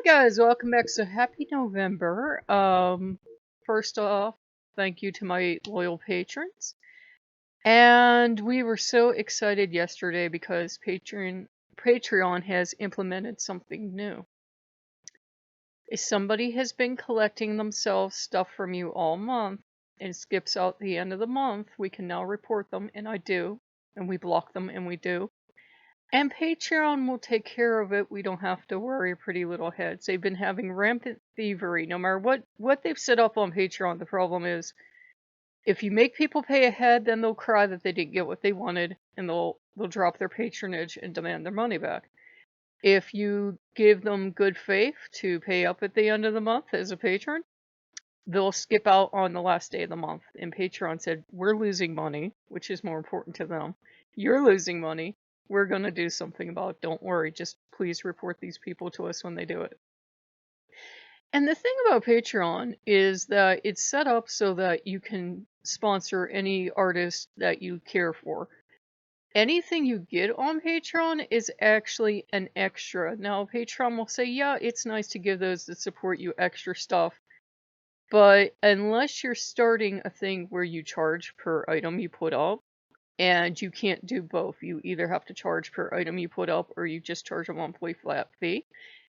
guys, welcome back. So happy November. First off, thank you to my loyal patrons. And we were so excited yesterday because Patreon has implemented something new. If somebody has been collecting themselves stuff from you all month and skips out the end of the month, we can now report them, and I do. And we block them, and we do. And Patreon will take care of it. We don't have to worry, pretty little heads. They've been having rampant thievery. No matter what they've set up on Patreon, the problem is if you make people pay ahead, then they'll cry that they didn't get what they wanted, and they'll drop their patronage and demand their money back. If you give them good faith to pay up at the end of the month as a patron, they'll skip out on the last day of the month. And Patreon said, we're losing money, which is more important to them. You're losing money. We're going to do something about it. Don't worry. Just please report these people to us when they do it. And the thing about Patreon is that it's set up so that you can sponsor any artist that you care for. Anything you get on Patreon is actually an extra. Now, Patreon will say, yeah, it's nice to give those that support you extra stuff. But unless you're starting a thing where you charge per item you put up, and you can't do both. You either have to charge per item you put up, or you just charge a monthly flat fee.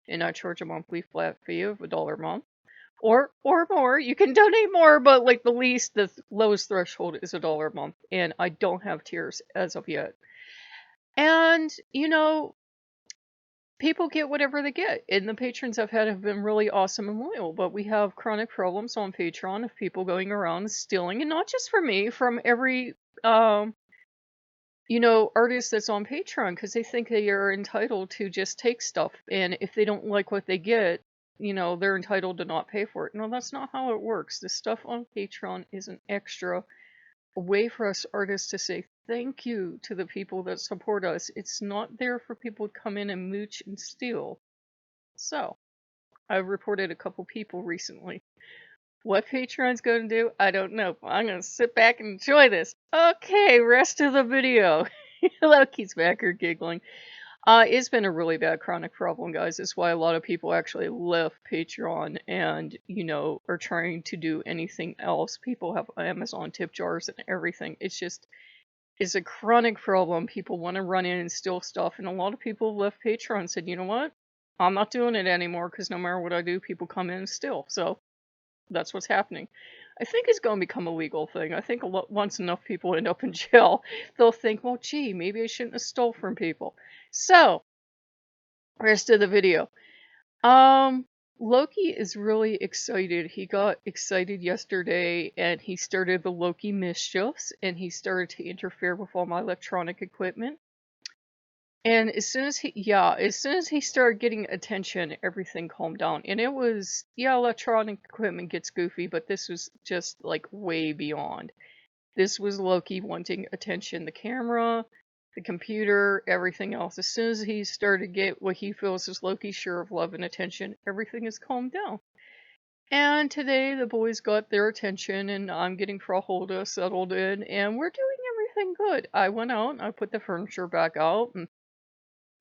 And I charge a monthly flat fee of $1 a month. Or more. You can donate more, but like the lowest threshold is $1 a month. And I don't have tiers as of yet. And, people get whatever they get, and the patrons I've had have been really awesome and loyal, but we have chronic problems on Patreon of people going around stealing, and not just from me, from every, artist that's on Patreon, because they think they are entitled to just take stuff, and if they don't like what they get, they're entitled to not pay for it. No, that's not how it works. The stuff on Patreon is an extra, a way for us artists to say thank you to the people that support us. It's not there for people to come in and mooch and steal. So, I've reported a couple people recently. What Patreon's going to do, I don't know. I'm going to sit back and enjoy this. Okay, rest of the video. Loki's back here giggling. It's been a really bad chronic problem, guys. That's why a lot of people actually left Patreon and, are trying to do anything else. People have Amazon tip jars and everything. It's a chronic problem. People want to run in and steal stuff. And a lot of people left Patreon and said, you know what? I'm not doing it anymore because no matter what I do, people come in and steal. So that's what's happening. I think it's going to become a legal thing. I think once enough people end up in jail, they'll think, well, gee, maybe I shouldn't have stole from people. So, rest of the video. Loki is really excited. He got excited yesterday and he started the Loki mischiefs and he started to interfere with all my electronic equipment. And as soon as he started getting attention, everything calmed down. And it was, electronic equipment gets goofy, but this was just like way beyond. This was Loki wanting attention. The camera, the computer, everything else. As soon as he started to get what he feels is Loki's share of love and attention, everything has calmed down. And today the boys got their attention and I'm getting Frauholda settled in and we're doing everything good. I went out and I put the furniture back out and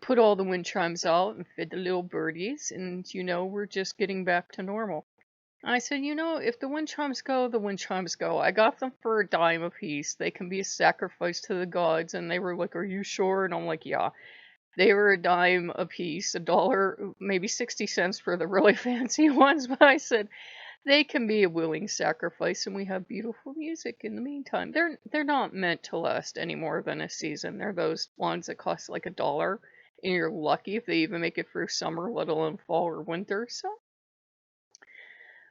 put all the wind chimes out and fed the little birdies, and we're just getting back to normal. I said, if the wind chimes go, the wind chimes go. I got them for a dime a piece. They can be a sacrifice to the gods. And they were like, are you sure? And I'm like, yeah. They were a dime a piece, $1, maybe 60 cents for the really fancy ones. But I said, they can be a willing sacrifice, and we have beautiful music in the meantime. They're not meant to last any more than a season. They're those ones that cost like $1. And you're lucky if they even make it through summer, let alone fall or winter. So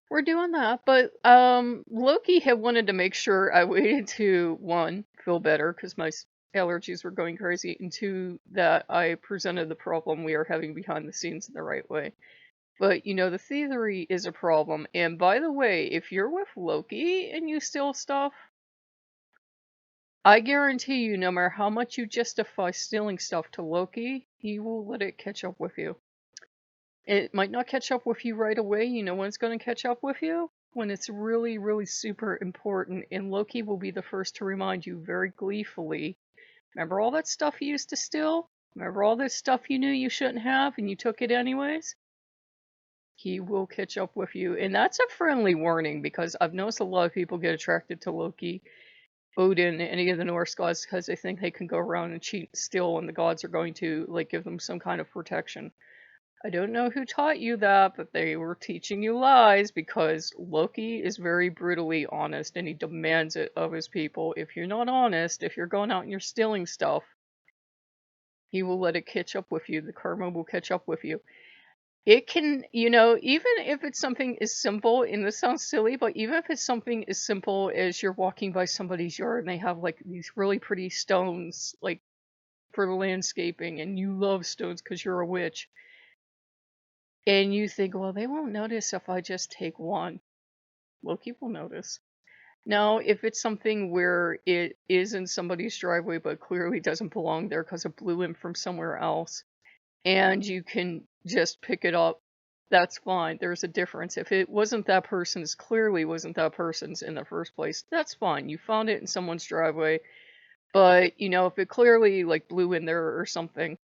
we're doing that. But Loki had wanted to make sure I waited to, one, feel better because my allergies were going crazy, and two, that I presented the problem we are having behind the scenes in the right way. But the thievery is a problem. And by the way, if you're with Loki and you steal stuff, I guarantee you, no matter how much you justify stealing stuff to Loki, he will let it catch up with you. It might not catch up with you right away. You know when it's going to catch up with you? When it's really, really super important, and Loki will be the first to remind you very gleefully, remember all that stuff you used to steal? Remember all this stuff you knew you shouldn't have and you took it anyways? He will catch up with you, and that's a friendly warning because I've noticed a lot of people get attracted to Loki, Odin, any of the Norse gods because they think they can go around and cheat and steal, and the gods are going to like give them some kind of protection. I don't know who taught you that, but they were teaching you lies because Loki is very brutally honest and he demands it of his people. If you're not honest, if you're going out and you're stealing stuff, he will let it catch up with you. The karma will catch up with you. It can, even if it's something as simple, and this sounds silly, but even if it's something as simple as you're walking by somebody's yard and they have like these really pretty stones, like for the landscaping, and you love stones because you're a witch, and you think, well, they won't notice if I just take one. Loki will notice. Now, if it's something where it is in somebody's driveway but clearly doesn't belong there because it blew in from somewhere else, and you can just pick it up, that's fine. There's a difference. If it wasn't that person's, clearly wasn't that person's in the first place, that's fine. You found it in someone's driveway, but if it clearly like blew in there or something,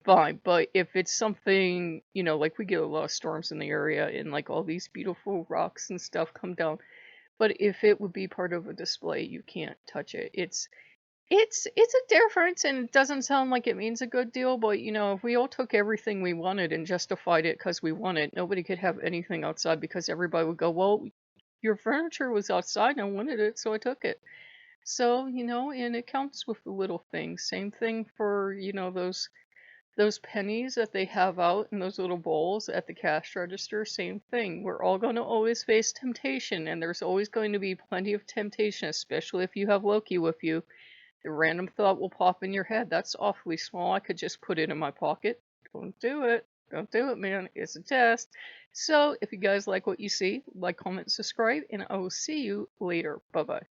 fine. But if it's something, like we get a lot of storms in the area and like all these beautiful rocks and stuff come down. But if it would be part of a display, you can't touch it. It's a difference, and it doesn't sound like it means a good deal, but if we all took everything we wanted and justified it because we want it, nobody could have anything outside because everybody would go, well, your furniture was outside and I wanted it, so I took it. So, and it counts with the little things. Same thing for, those pennies that they have out in those little bowls at the cash register, same thing. We're all going to always face temptation, and there's always going to be plenty of temptation, especially if you have Loki with you. The random thought will pop in your head. That's awfully small. I could just put it in my pocket. Don't do it. Don't do it, man. It's a test. So, if you guys like what you see, like, comment, subscribe, and I will see you later. Bye bye.